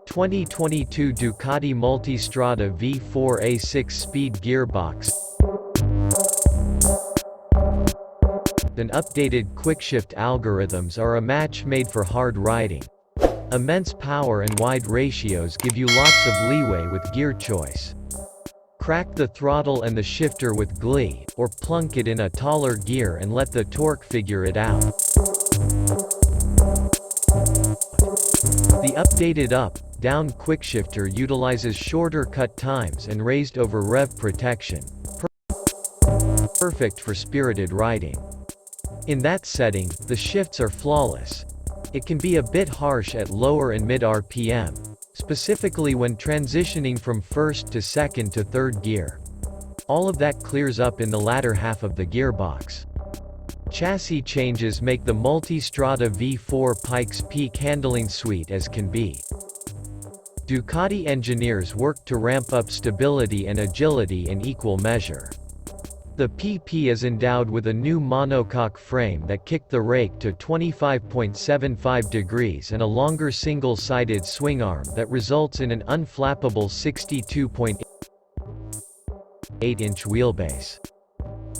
2022 Ducati Multistrada V4 a 6-speed gearbox. And updated quickshift algorithms are a match made for hard riding. Immense power and wide ratios give you lots of leeway with gear choice. Crack the throttle and the shifter with glee, or plunk it in a taller gear and let the torque figure it out. The updated up-down quickshifter utilizes shorter cut times and raised over rev protection. Perfect for spirited riding. In that setting, the shifts are flawless. It can be a bit harsh at lower and mid RPM, specifically when transitioning from first to second to third gear. All of that clears up in the latter half of the gearbox. Chassis changes make the Multistrada V4 Pikes Peak handling sweet as can be. Ducati engineers worked to ramp up stability and agility in equal measure. The PP is endowed with a new monocoque frame that kicked the rake to 25.75 degrees and a longer single-sided swing arm that results in an unflappable 62.8-inch wheelbase.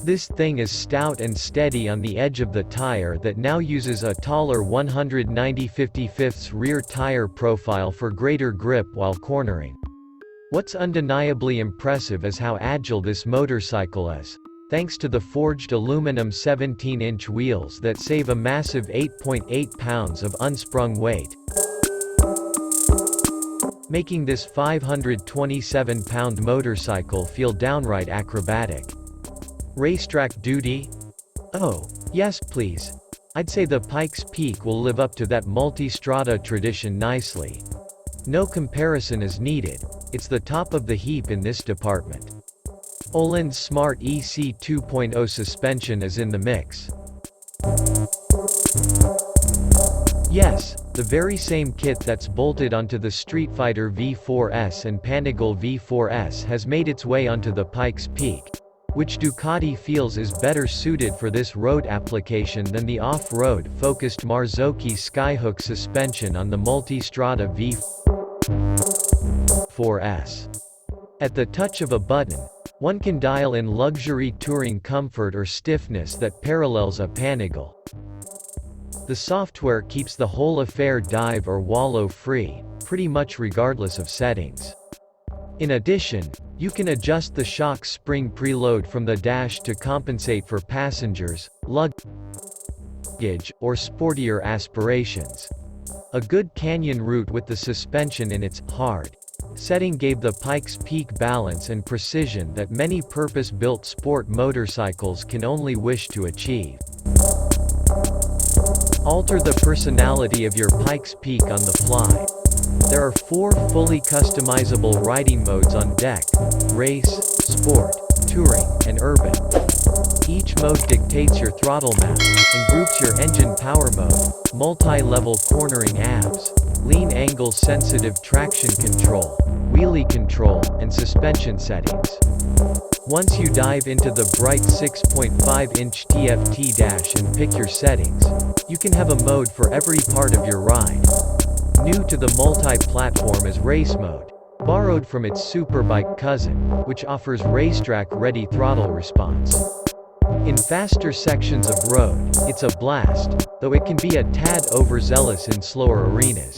This thing is stout and steady on the edge of the tire that now uses a taller 190/55 rear tire profile for greater grip while cornering. What's undeniably impressive is how agile this motorcycle is, thanks to the forged aluminum 17-inch wheels that save a massive 8.8 pounds of unsprung weight, making this 527-pound motorcycle feel downright acrobatic. Racetrack duty? Oh, yes please. I'd say the Pikes Peak will live up to that Multistrada tradition nicely. No comparison is needed, it's the top of the heap in this department. Öhlins Smart EC 2.0 suspension is in the mix. Yes, the very same kit that's bolted onto the Street Fighter V4S and Panigale V4S has made its way onto the Pikes Peak, which Ducati feels is better suited for this road application than the off-road focused Marzocchi Skyhook suspension on the Multistrada V4S. At the touch of a button, one can dial in luxury touring comfort or stiffness that parallels a Panigale. The software keeps the whole affair dive or wallow free, pretty much regardless of settings. In addition, you can adjust the shock spring preload from the dash to compensate for passengers, luggage, or sportier aspirations. A good canyon route with the suspension in its hard setting gave the Pikes Peak balance and precision that many purpose-built sport motorcycles can only wish to achieve. Alter the personality of your Pikes Peak on the fly. There are 4 fully customizable riding modes on deck: race, sport, touring, and urban. Each mode dictates your throttle map, and groups your engine power mode, multi-level cornering ABS, lean angle sensitive traction control, wheelie control, and suspension settings. Once you dive into the bright 6.5-inch TFT dash and pick your settings, you can have a mode for every part of your ride. New to the multi-platform is race mode, borrowed from its superbike cousin, which offers racetrack-ready throttle response. In faster sections of road, it's a blast, though it can be a tad overzealous in slower arenas.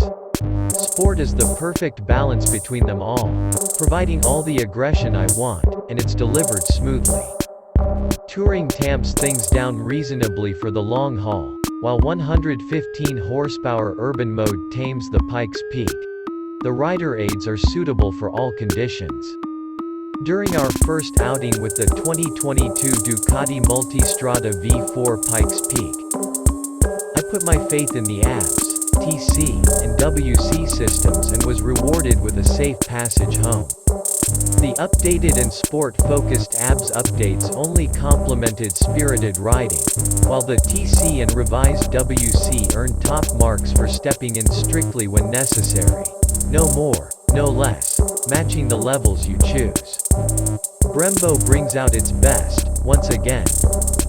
Sport is the perfect balance between them all, providing all the aggression I want, and it's delivered smoothly. Touring tamps things down reasonably for the long haul, while 115 horsepower urban mode tames the Pikes Peak. The rider aids are suitable for all conditions. During our first outing with the 2022 Ducati Multistrada V4 Pikes Peak, I put my faith in the ABS, TC, and WC systems and was rewarded with a safe passage home. The updated and sport-focused ABS updates only complemented spirited riding, while the TC and revised WC earned top marks for stepping in strictly when necessary. No more, no less, matching the levels you choose. Brembo brings out its best, once again.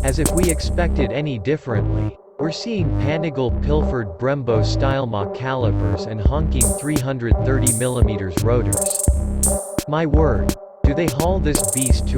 As if we expected any differently. We're seeing Panagal pilfered Brembo style mach calipers and honking 330mm rotors. My word. Do they haul this beast to